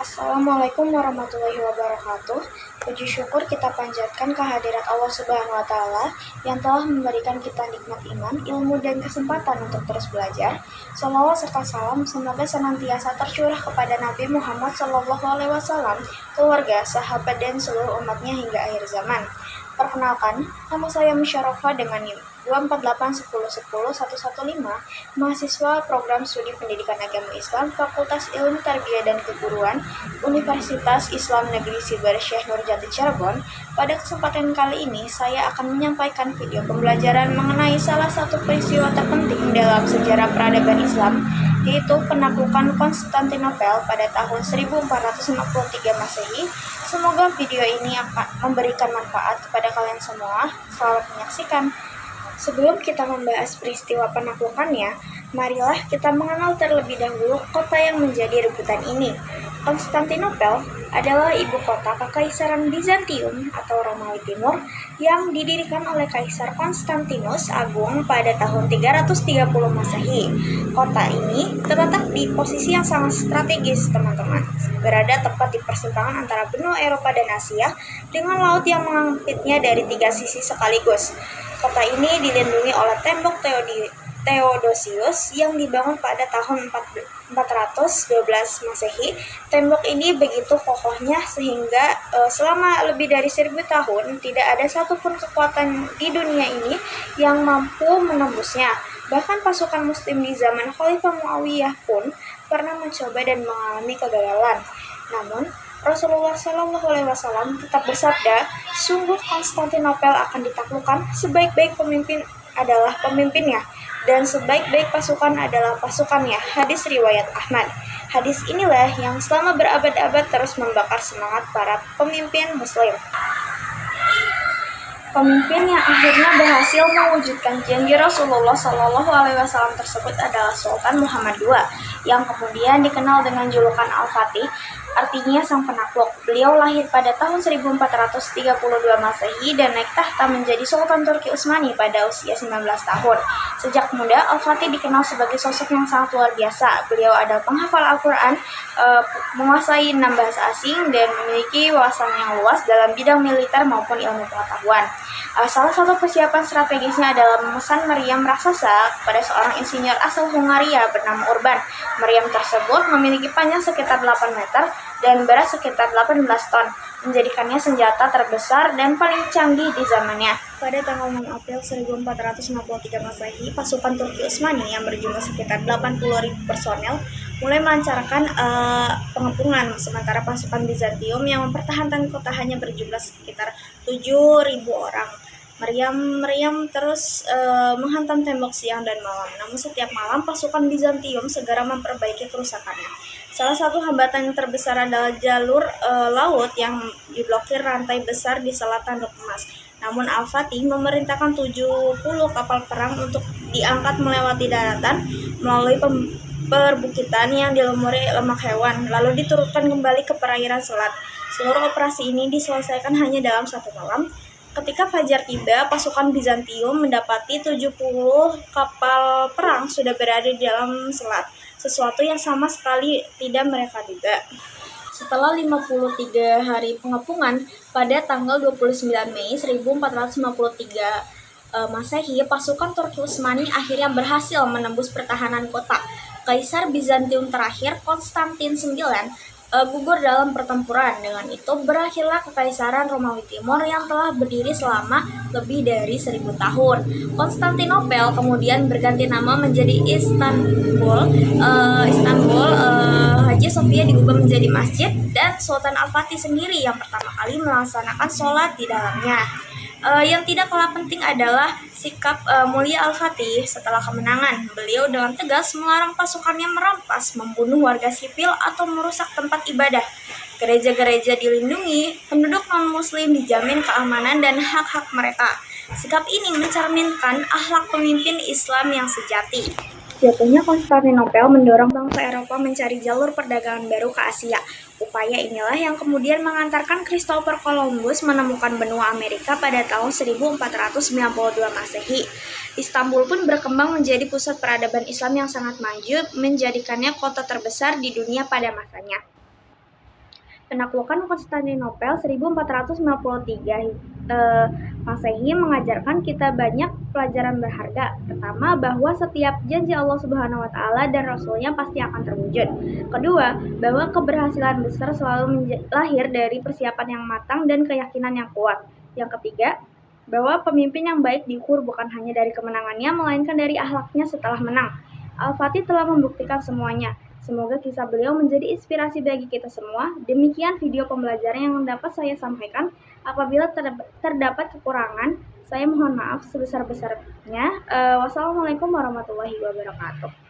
Assalamualaikum warahmatullahi wabarakatuh. Puji syukur kita panjatkan kehadirat Allah Subhanahu wa Ta'ala yang telah memberikan kita nikmat iman, ilmu, dan kesempatan untuk terus belajar. Salawat serta salam semoga senantiasa tercurah kepada Nabi Muhammad SAW, keluarga, sahabat, dan seluruh umatnya hingga akhir zaman. Perkenalkan, nama saya Musyarofa dengan NIM 248101115, mahasiswa program studi pendidikan agama Islam, Fakultas Ilmu Tarbiyah dan Keguruan, Universitas Islam Negeri Siber Syekh Nurjati Cirebon. Pada kesempatan kali ini, saya akan menyampaikan video pembelajaran mengenai salah satu peristiwa terpenting dalam sejarah peradaban Islam, yaitu penaklukan Konstantinopel pada tahun 1453 Masehi. Semoga video ini akan memberikan manfaat kepada kalian semua. Selamat menyaksikan. Sebelum kita membahas peristiwa penaklukannya, marilah kita mengenal terlebih dahulu kota yang menjadi rebutan ini. Konstantinopel adalah ibu kota Kekaisaran Bizantium atau Romawi Timur yang didirikan oleh Kaisar Konstantinus Agung pada tahun 330 Masehi. Kota ini terletak di posisi yang sangat strategis, teman-teman. Berada tepat di persimpangan antara benua Eropa dan Asia dengan laut yang mengampitnya dari tiga sisi sekaligus. Kota ini dilindungi oleh tembok Theodosius yang dibangun pada tahun 412 Masehi. Tembok ini begitu kokohnya sehingga selama lebih dari 1000 tahun tidak ada satupun kekuatan di dunia ini yang mampu menembusnya. Bahkan pasukan muslim di zaman Khalifah Muawiyah pun pernah mencoba dan mengalami kegagalan. Namun Rasulullah SAW tetap bersabda, sungguh Konstantinopel akan ditaklukkan, sebaik-baik pemimpin adalah pemimpinnya, dan sebaik-baik pasukan adalah pasukannya. Hadis riwayat Ahmad. Hadis inilah yang selama berabad-abad terus membakar semangat para pemimpin muslim. Pemimpin yang akhirnya berhasil mewujudkan janji Rasulullah SAW tersebut adalah Sultan Muhammad II, yang kemudian dikenal dengan julukan Al-Fatih, artinya sang penakluk. Beliau lahir pada tahun 1432 Masehi dan naik tahta menjadi Sultan Turki Utsmani pada usia 19 tahun. Sejak muda, Al-Fatih dikenal sebagai sosok yang sangat luar biasa. Beliau adalah penghafal Al-Quran, menguasai 6 bahasa asing, dan memiliki wawasan yang luas dalam bidang militer maupun ilmu pengetahuan. Salah satu persiapan strategisnya adalah memesan meriam raksasa kepada seorang insinyur asal Hungaria bernama Urban. Meriam tersebut memiliki panjang sekitar 8 meter dan berat sekitar 18 ton, menjadikannya senjata terbesar dan paling canggih di zamannya. Pada tanggal 6 April 1453 Masehi, pasukan Turki Utsmani yang berjumlah sekitar 80.000 personel mulai melancarkan pengepungan, sementara pasukan Bizantium yang mempertahankan kota hanya berjumlah sekitar 7.000 orang. Meriam terus menghantam tembok siang dan malam. Namun setiap malam pasukan Bizantium segera memperbaiki kerusakannya. Salah satu hambatan yang terbesar adalah jalur laut yang diblokir rantai besar di Selat Tanduk Emas. Namun Al-Fatih memerintahkan 70 kapal perang untuk diangkat melewati daratan melalui perbukitan yang dilumuri lemak hewan, lalu diturunkan kembali ke perairan selat. Seluruh operasi ini diselesaikan hanya dalam satu malam. Ketika fajar tiba, pasukan Bizantium mendapati 70 kapal perang sudah berada di dalam selat, sesuatu yang sama sekali tidak mereka duga. Setelah 53 hari pengepungan, pada tanggal 29 Mei 1453 Masehi, pasukan Turki Utsmani akhirnya berhasil menembus pertahanan kota. Kaisar Bizantium terakhir, Konstantin IX, gugur dalam pertempuran. Dengan itu berakhirlah Kekaisaran Romawi Timur yang telah berdiri selama lebih dari 1000 tahun. Konstantinopel kemudian berganti nama menjadi Istanbul. Hagia Sophia diubah menjadi masjid, dan Sultan Al-Fatih sendiri yang pertama kali melaksanakan sholat di dalamnya. Yang tidak kalah penting adalah sikap mulia Al-Fatih setelah kemenangan. Beliau dengan tegas melarang pasukannya merampas, membunuh warga sipil, atau merusak tempat ibadah. Gereja-gereja dilindungi, penduduk non-muslim dijamin keamanan dan hak-hak mereka. Sikap ini mencerminkan akhlak pemimpin Islam yang sejati. Jatuhnya Konstantinopel mendorong bangsa Eropa mencari jalur perdagangan baru ke Asia. Upaya inilah yang kemudian mengantarkan Christopher Columbus menemukan benua Amerika pada tahun 1492 Masehi. Istanbul pun berkembang menjadi pusat peradaban Islam yang sangat maju, menjadikannya kota terbesar di dunia pada masanya. Penaklukan Konstantinopel 1453 Masehi mengajarkan kita banyak pelajaran berharga. Pertama, bahwa setiap janji Allah Subhanahu wa taala dan Rasulnya pasti akan terwujud. Kedua, bahwa keberhasilan besar selalu lahir dari persiapan yang matang dan keyakinan yang kuat. Yang ketiga, bahwa pemimpin yang baik diukur bukan hanya dari kemenangannya, melainkan dari akhlaknya setelah menang. Al-Fatih telah membuktikan semuanya. Semoga kisah beliau menjadi inspirasi bagi kita semua. Demikian video pembelajaran yang dapat saya sampaikan. Apabila terdapat kekurangan, saya mohon maaf sebesar-besarnya. Wassalamualaikum warahmatullahi wabarakatuh.